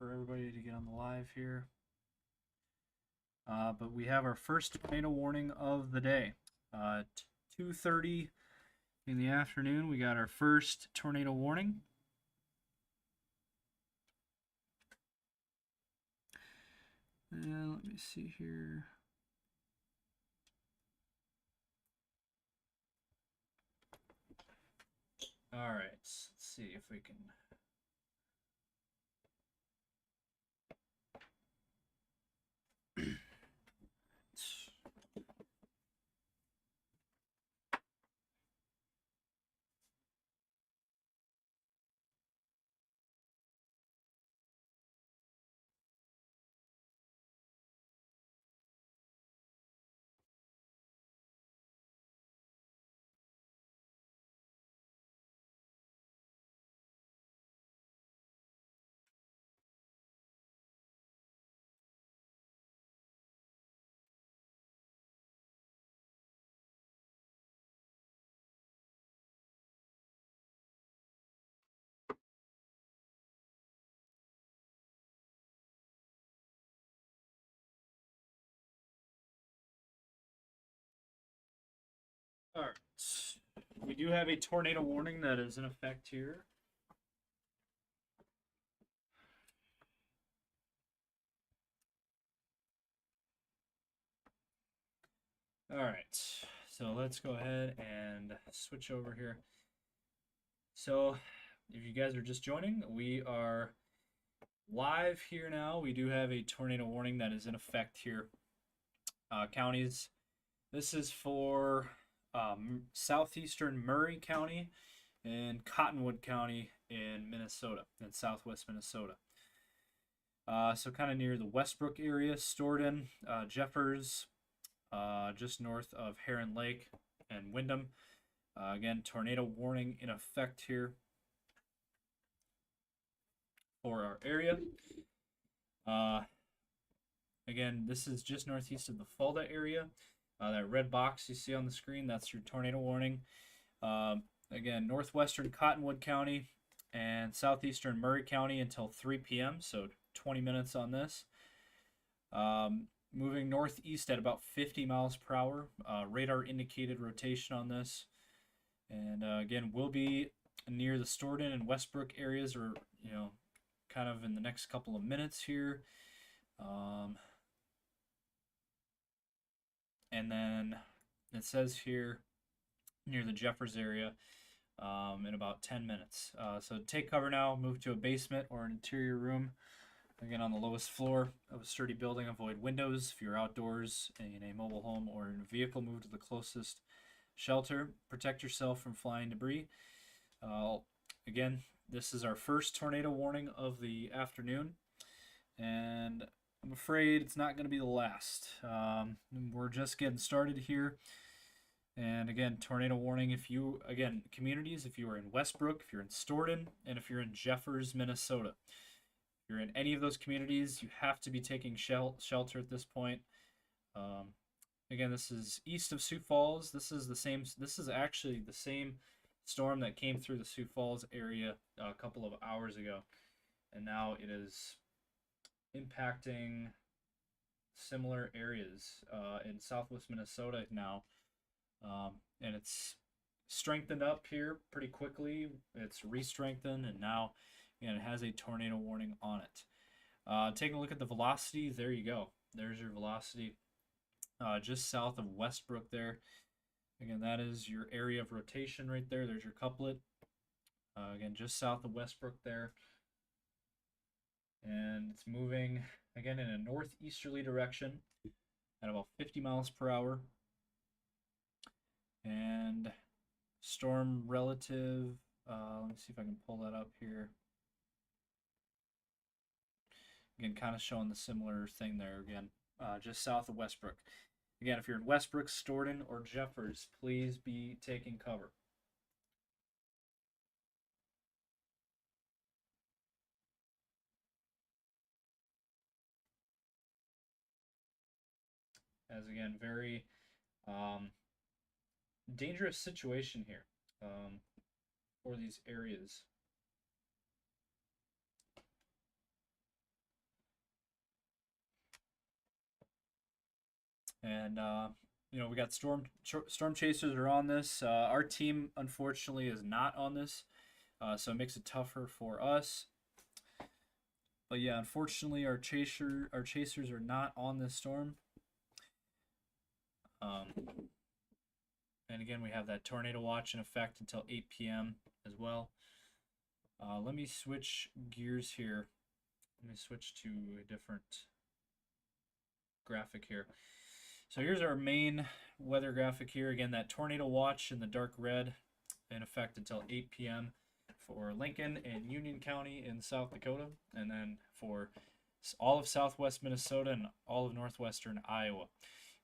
for everybody to get on the live here. But we have our first tornado warning of the day. At 2:30 in the afternoon, we got our first tornado warning. And let me see here. All right, let's see if we can. All right, we do have a tornado warning that is in effect here. All right, so let's go ahead and switch over here. So, if you guys are just joining, we are live here now. We do have a tornado warning that is in effect here. Counties. This is for southeastern Murray County and Cottonwood County in Minnesota, in southwest Minnesota. So kind of near the Westbrook area, Stoughton, Jeffers, just north of Heron Lake and Windham. Again, tornado warning in effect here for our area. Again, this is just northeast of the Fulda area. That red box you see on the screen, that's your tornado warning. Again, northwestern Cottonwood County and southeastern Murray County until 3 p.m., so 20 minutes on this. Moving northeast at about 50 miles per hour. Radar indicated rotation on this. And again, we'll be near the Stoughton and Westbrook areas, or, kind of in the next couple of minutes here. And then it says here near the Jeffers area in about 10 minutes. So take cover now, move to a basement or an interior room. Again, on the lowest floor of a sturdy building, avoid windows. If you're outdoors in a mobile home or in a vehicle, move to the closest shelter. Protect yourself from flying debris. Again, this is our first tornado warning of the afternoon, and I'm afraid it's not going to be the last. We're just getting started here. And again, tornado warning communities, if you are in Westbrook, if you're in Stoughton, and if you're in Jeffers, Minnesota. If you're in any of those communities, you have to be taking shelter at this point. Again, this is east of Sioux Falls. This is actually the same storm that came through the Sioux Falls area a couple of hours ago. And now it is impacting similar areas in southwest Minnesota now. And it's strengthened up here pretty quickly. It's re-strengthened, and now it has a tornado warning on it. Taking a look at the velocity, there you go. There's your velocity. Just south of Westbrook there. Again, that is your area of rotation right there. There's your couplet. Again, just south of Westbrook there. And it's moving, again, in a northeasterly direction at about 50 miles per hour. And storm relative, let me see if I can pull that up here. Again, kind of showing the similar thing there again, just south of Westbrook. Again, if you're in Westbrook, Stoughton, or Jeffers, please be taking cover. As again, very dangerous situation here for these areas. And we got storm chasers are on this. Our team unfortunately is not on this, so it makes it tougher for us. But yeah, unfortunately, our chasers are not on this storm. And again, we have that tornado watch in effect until 8 p.m. as well. Let me switch gears here. Let me switch to a different graphic here. So here's our main weather graphic here. Again, that tornado watch in the dark red in effect until 8 p.m. for Lincoln and Union County in South Dakota, and then for all of southwest Minnesota and all of northwestern Iowa.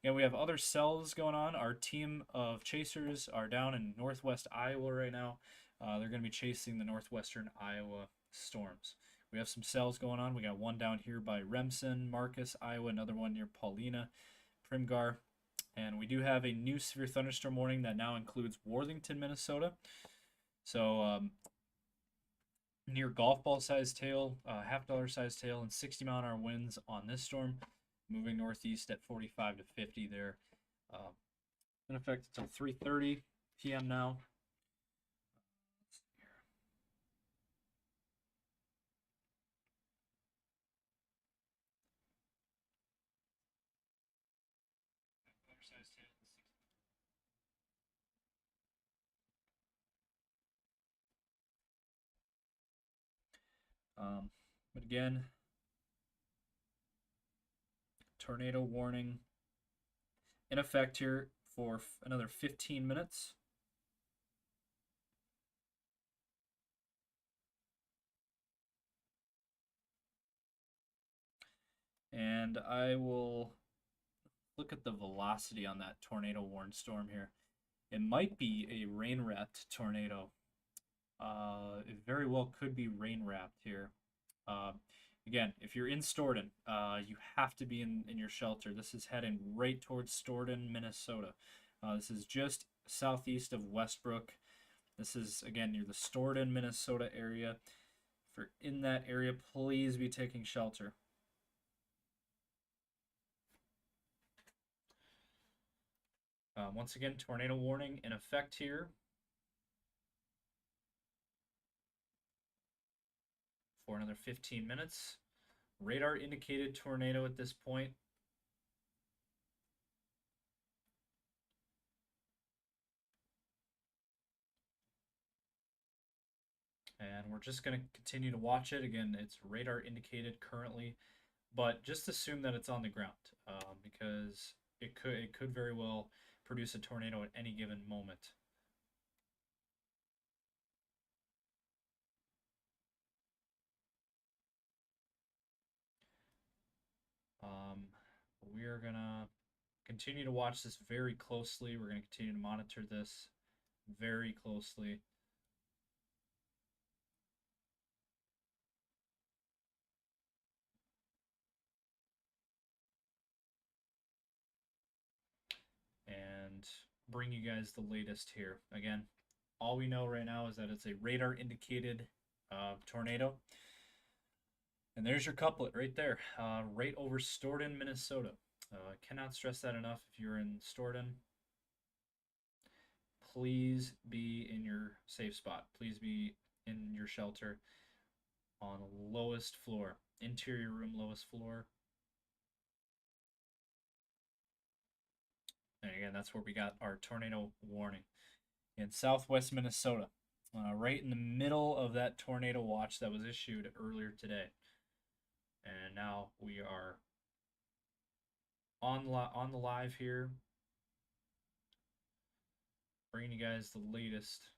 And we have other cells going on. Our team of chasers are down in northwest Iowa right now. They're going to be chasing the northwestern Iowa storms. We have some cells going on. We got one down here by Remsen, Marcus, Iowa, another one near Paulina, Primgar. And we do have a new severe thunderstorm warning that now includes Worthington, Minnesota. So near golf ball sized tail, $half sized tail, and 60-mile-an-hour winds on this storm, moving northeast at 45 to 50 there. In effect until 3:30 p.m. now. But again, tornado warning in effect here for another 15 minutes. And I will look at the velocity on that tornado warned storm here. It might be a rain wrapped tornado. It very well could be rain wrapped here. Again, if you're in Stoughton, you have to be in your shelter. This is heading right towards Stoughton, Minnesota. This is just southeast of Westbrook. This is, again, near the Stoughton, Minnesota area. If you're in that area, please be taking shelter. Once again, tornado warning in effect here for another 15 minutes. Radar indicated tornado at this point. And we're just going to continue to watch it. Again, it's radar indicated currently, but just assume that it's on the ground because it could very well produce a tornado at any given moment. We are going to continue to watch this very closely. We're going to continue to monitor this very closely. And bring you guys the latest here. Again, all we know right now is that it's a radar indicated tornado. And there's your couplet right there, right over Stoughton, Minnesota. Cannot stress that enough. If you're in Stoughton, please be in your safe spot. Please be in your shelter on the lowest floor, interior room, lowest floor. And again, that's where we got our tornado warning in southwest Minnesota, right in the middle of that tornado watch that was issued earlier today. And now we are on the live here, bringing you guys the latest.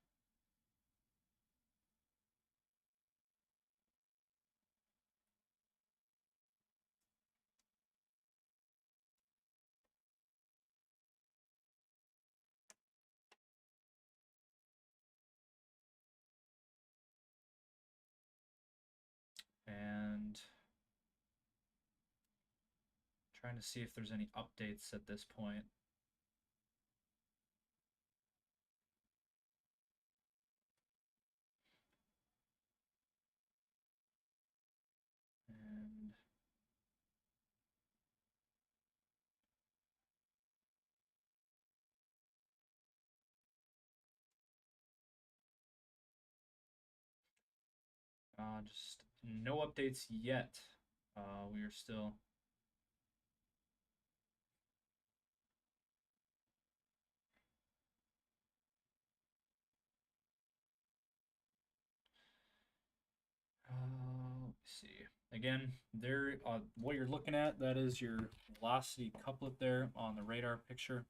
And trying to see if there's any updates at this point. And Just no updates yet. We are still. Let's see. Again, there. What you're looking at, that is your velocity couplet there on the radar picture.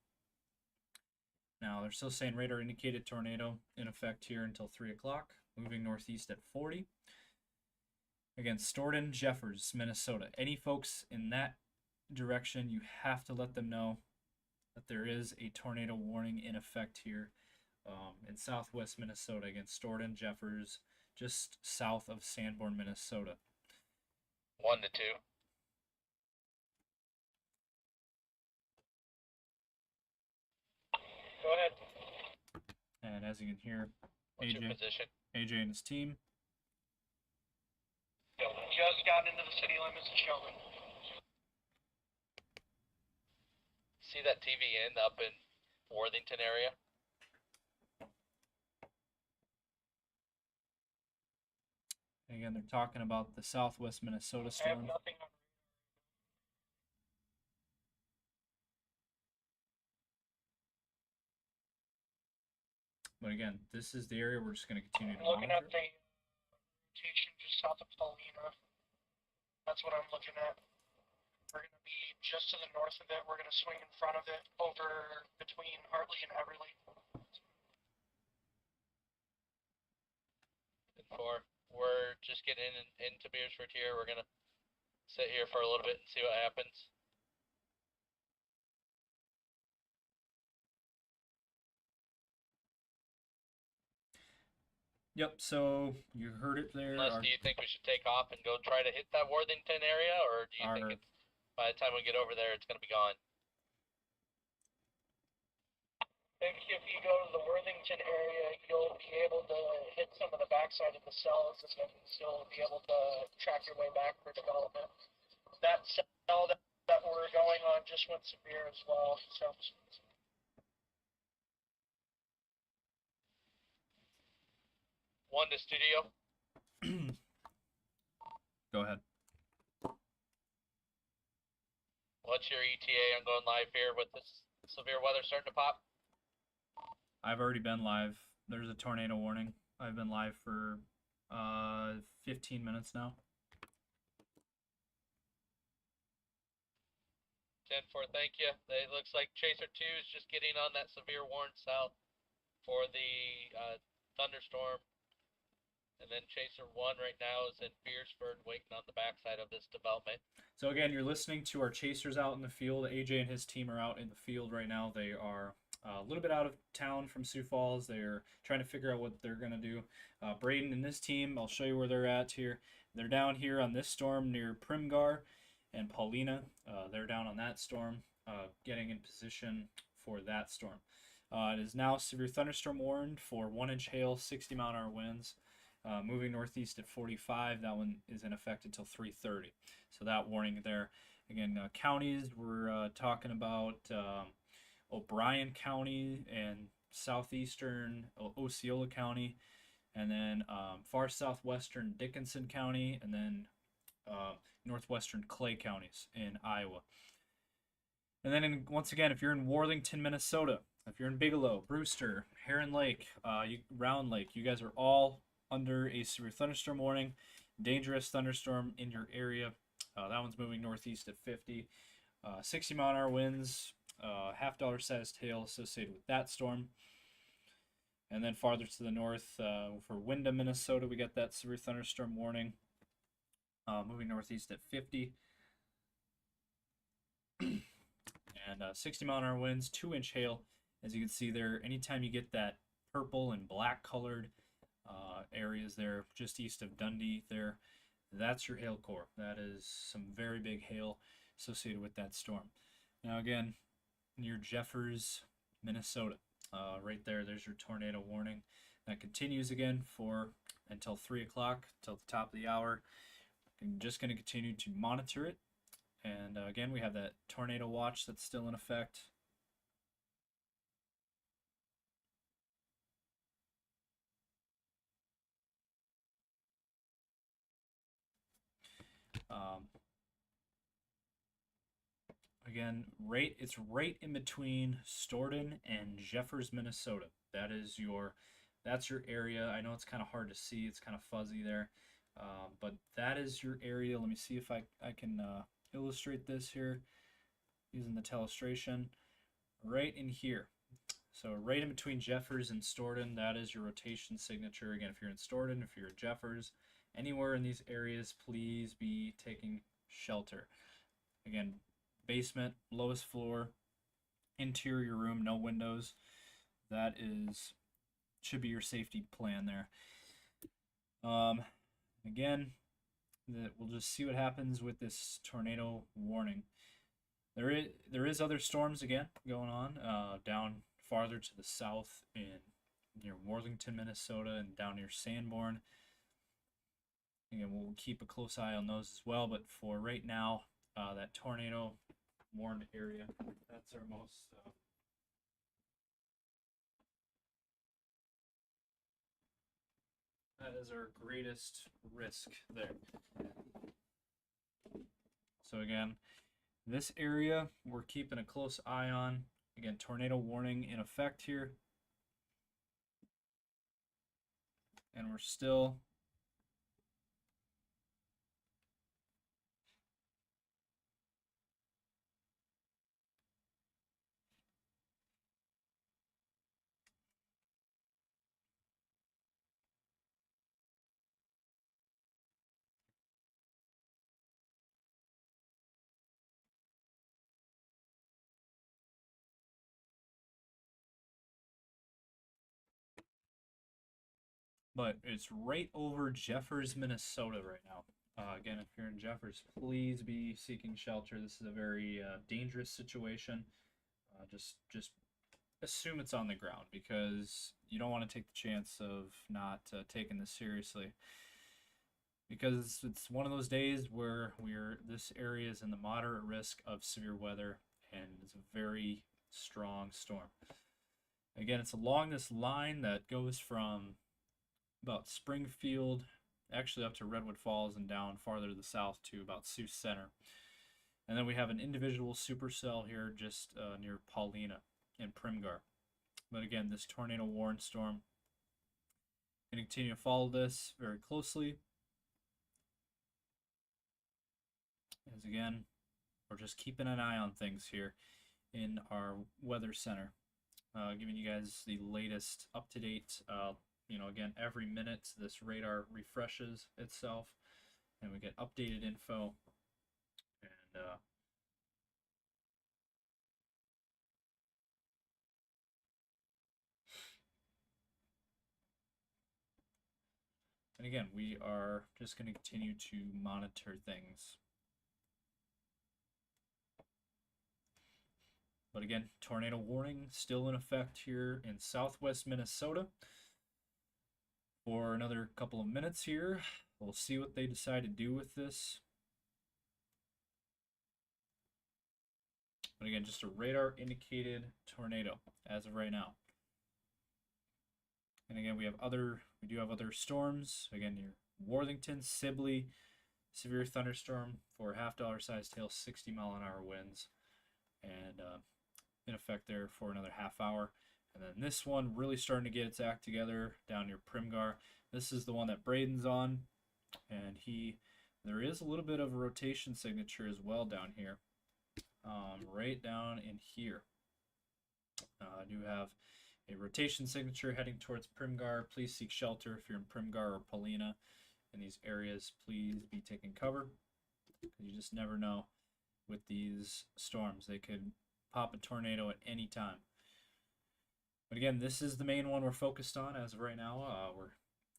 Now they're still saying radar indicated tornado in effect here until 3 o'clock, moving northeast at 40. Again, Stoughton, Jeffers, Minnesota. Any folks in that direction, you have to let them know that there is a tornado warning in effect here in southwest Minnesota. Again, Stoughton, Jeffers, just south of Sanborn, Minnesota. 1 to 2. Go ahead. And as you can hear, What's your position? AJ and his team. Just got into the city limits of Sheldon. See that TVN up in Worthington area? Again, they're talking about the southwest Minnesota storm. I have nothing on. But again, this is the area we're just going to continue to Looking monitor. at the rotation just south of Paulina. That's what I'm looking at. We're going to be just to the north of it. We're going to swing in front of it over between Hartley and Everly. 4. We're just getting into Beersford here. We're going to sit here for a little bit and see what happens. Yep, so you heard it there. Unless, do you think we should take off and go try to hit that Worthington area, or do you think it's, by the time we get over there, it's going to be gone? I think if you go to the Worthington area, you'll be able to hit some of the backside of the cells and still be able to track your way back for development. That cell that we're going on just went severe as well, so. One to studio. Go ahead. What's your ETA on going live here with this severe weather starting to pop? I've already been live. There's a tornado warning. I've been live for 15 minutes now. 10-4, thank you. It looks like Chaser 2 is just getting on that severe warning south for the thunderstorm. And then Chaser 1 right now is in Beersford waiting on the backside of this development. So again, you're listening to our chasers out in the field. AJ and his team are out in the field right now. They are a little bit out of town from Sioux Falls. They're trying to figure out what they're going to do. Braden and his team, I'll show you where they're at here. They're down here on this storm near Primgar and Paulina. They're down on that storm, getting in position for that storm. It is now severe thunderstorm warned for 1-inch hail, 60-mile-an-hour winds. Moving northeast at 45. That one is in effect until 3:30. So that warning there. Again, counties, we're talking about O'Brien County and southeastern Osceola County, and then far southwestern Dickinson County, and then northwestern Clay counties in Iowa. And then once again, if you're in Worthington, Minnesota, if you're in Bigelow, Brewster, Heron Lake, Round Lake, you guys are all under a severe thunderstorm warning. Dangerous thunderstorm in your area. That one's moving northeast at 50. 60-mile-an-hour winds, $50 sized hail associated with that storm. And then farther to the north, for Windham, Minnesota, we got that severe thunderstorm warning. Moving northeast at 50. And 60-mile-an-hour winds, 2-inch hail. As you can see there, anytime you get that purple and black colored areas there just east of Dundee there, that's your hail core. That is some very big hail associated with that storm. Now again, near Jeffers, Minnesota, right there's your tornado warning. That continues again for until 3 o'clock, till the top of the hour. I'm just going to continue to monitor it. And again, we have that tornado watch that's still in effect. Again, it's right in between Stoughton and Jeffers, Minnesota. That's your area. I know it's kind of hard to see. It's kind of fuzzy there, but that is your area. Let me see if I can illustrate this here using the telestration. Right in here. So right in between Jeffers and Stoughton, that is your rotation signature. Again, if you're in Stoughton, if you're at Jeffers, anywhere in these areas, please be taking shelter. Again, basement, lowest floor, interior room, no windows. That should be your safety plan there. Again, we'll just see what happens with this tornado warning. There is other storms again going on down farther to the south near Worthington, Minnesota, and down near Sanborn. Again, we'll keep a close eye on those as well. But for right now, that tornado warned area, that's our most that is our greatest risk there. So again, this area we're keeping a close eye on. Again, tornado warning in effect here. And we're still but it's right over Jeffers, Minnesota right now. Again, if you're in Jeffers, please be seeking shelter. This is a very dangerous situation. Just assume it's on the ground because you don't want to take the chance of not taking this seriously. Because it's one of those days where this area is in the moderate risk of severe weather and it's a very strong storm. Again, it's along this line that goes from about Springfield, actually up to Redwood Falls and down farther to the south to about Sioux Center. And then we have an individual supercell here just near Paulina and Primgar. But again, this tornado warning storm, going to continue to follow this very closely. As again, we're just keeping an eye on things here in our weather center, giving you guys the latest up-to-date. Again, every minute this radar refreshes itself, and we get updated info. And again, we are just going to continue to monitor things. But again, tornado warning still in effect here in southwest Minnesota for another couple of minutes here. We'll see what they decide to do with this. But again, just a radar indicated tornado as of right now. And again, we do have other storms. Again, your Worthington, Sibley, severe thunderstorm for $half sized hail, 60-mile-an-hour winds, and in effect there for another half hour. And then this one really starting to get its act together down near Primgar. This is the one that Braden's on, and there is a little bit of a rotation signature as well down here, right down in here. I do have a rotation signature heading towards Primgar. Please seek shelter if you're in Primgar or Paulina. In these areas, please be taking cover. You just never know with these storms. They could pop a tornado at any time. But again, this is the main one we're focused on as of right now. We're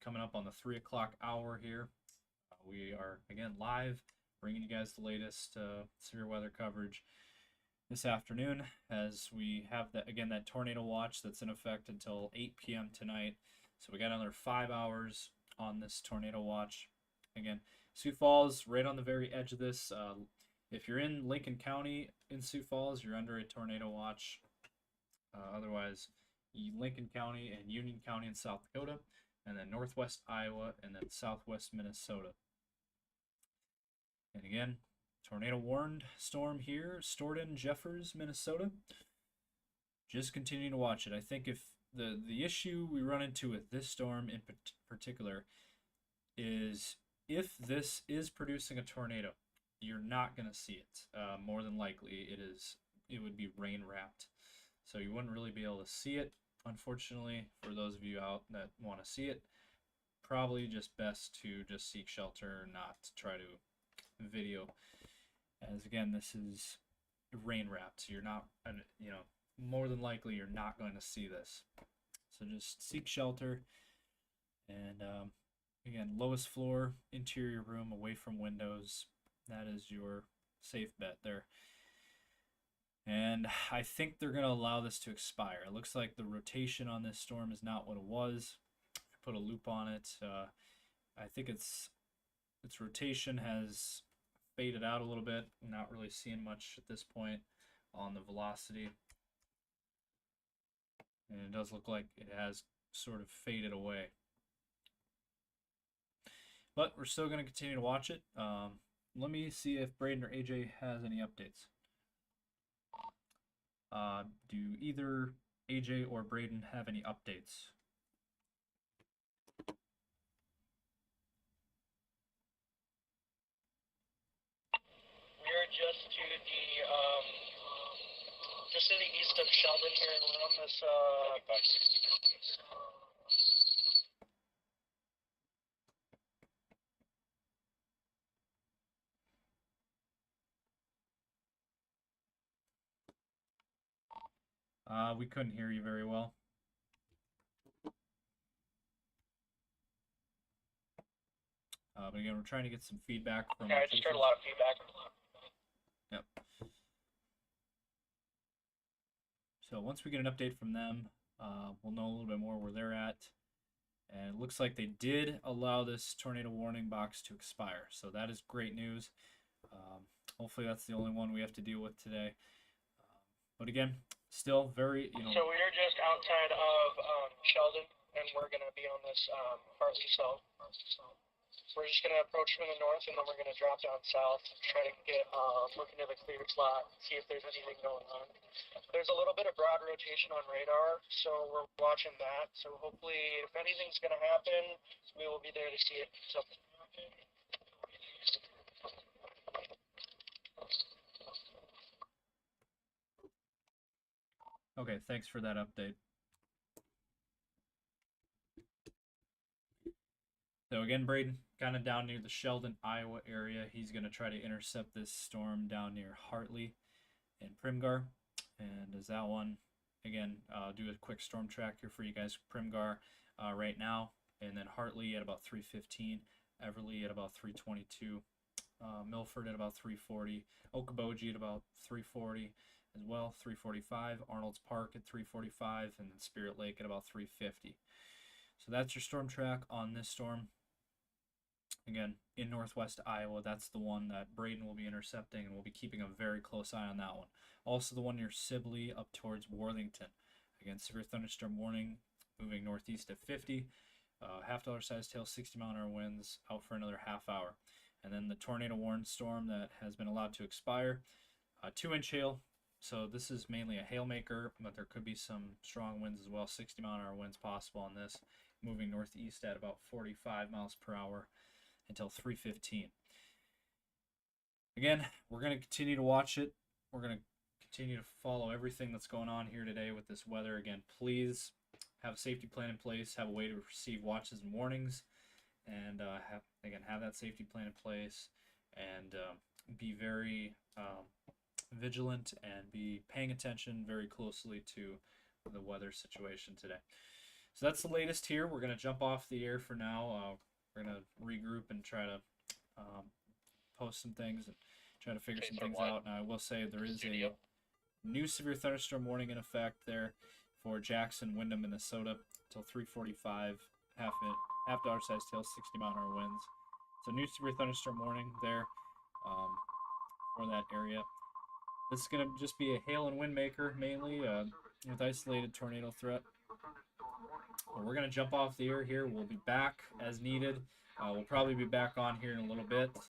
coming up on the 3 o'clock hour here. We are, again, live, bringing you guys the latest severe weather coverage this afternoon, as we have that tornado watch that's in effect until 8 p.m. tonight. So we got another 5 hours on this tornado watch. Again, Sioux Falls right on the very edge of this. If you're in Lincoln County in Sioux Falls, you're under a tornado watch. Otherwise, Lincoln County and Union County in South Dakota, and then northwest Iowa, and then southwest Minnesota. And again, tornado warned storm here, Stoughton, Jeffers, Minnesota. Just continue to watch it. I think if the issue we run into with this storm in particular is if this is producing a tornado, you're not going to see it. More than likely, it would be rain wrapped, so you wouldn't really be able to see it. Unfortunately, for those of you out that want to see it, probably just best to just seek shelter, not try to video. As again, this is rain wrapped, so you're not, more than likely you're not going to see this. So just seek shelter, and again, lowest floor, interior room, away from windows. That is your safe bet there. And I think they're going to allow this to expire. It looks like the rotation on this storm is not what it was. I put a loop on it. I think its rotation has faded out a little bit. I'm not really seeing much at this point on the velocity. And it does look like it has sort of faded away. But we're still going to continue to watch it. Let me see if Braden or AJ has any updates. Do either AJ or Braden have any updates? We're just to the east of Sheldon here, and we're on this We couldn't hear you very well. But again, we're trying to get some feedback from. Yeah, I just heard a lot of feedback. Yep. So once we get an update from them, we'll know a little bit more where they're at. And it looks like they did allow this tornado warning box to expire. So that is great news. Hopefully that's the only one we have to deal with today. But again, still very, So we're just outside of Sheldon, and we're going to be on this Hartley South. We're just going to approach from the north, and then we're going to drop down south, try to get look into the cleared slot, see if there's anything going on. There's a little bit of broad rotation on radar, so we're watching that. So hopefully, if anything's going to happen, we will be there to see it. So. Okay, thanks for that update. So again, Braden, kind of down near the Sheldon, Iowa area. He's going to try to intercept this storm down near Hartley and Primgar. And as that one, again, do a quick storm track here for you guys. Primgar right now, and then Hartley at about 315, Everly at about 322, Milford at about 340, Okoboji at about 340 as well, 345, Arnold's Park at 345, and then Spirit Lake at about 350. So that's your storm track on this storm. Again, in northwest Iowa, that's the one that Braden will be intercepting, and we'll be keeping a very close eye on that one. Also the one near Sibley up towards Worthington. Again, severe thunderstorm warning, moving northeast at 50. $half size tail, 60-mile-an-hour winds out for another half hour. And then the tornado warned storm that has been allowed to expire. 2-inch hail. So this is mainly a hail maker, but there could be some strong winds as well. 60-mile-an-hour winds possible on this, moving northeast at about 45 miles per hour until 3:15. Again, we're going to continue to watch it. We're going to continue to follow everything that's going on here today with this weather. Again, please have a safety plan in place, have a way to receive watches and warnings, and have that safety plan in place, and be very vigilant and be paying attention very closely to the weather situation today. So that's the latest here. We're going to jump off the air for now. We're going to regroup and try to post some things and try to figure some things out. And I will say there is a new severe thunderstorm warning in effect there for Jackson, Windham, Minnesota until 3:45. $half size tail, 60-mile-an-hour winds. So new severe thunderstorm warning there for that area. This is going to just be a hail and wind maker mainly with isolated tornado threat. Well, we're going to jump off the air here. We'll be back as needed. We'll probably be back on here in a little bit.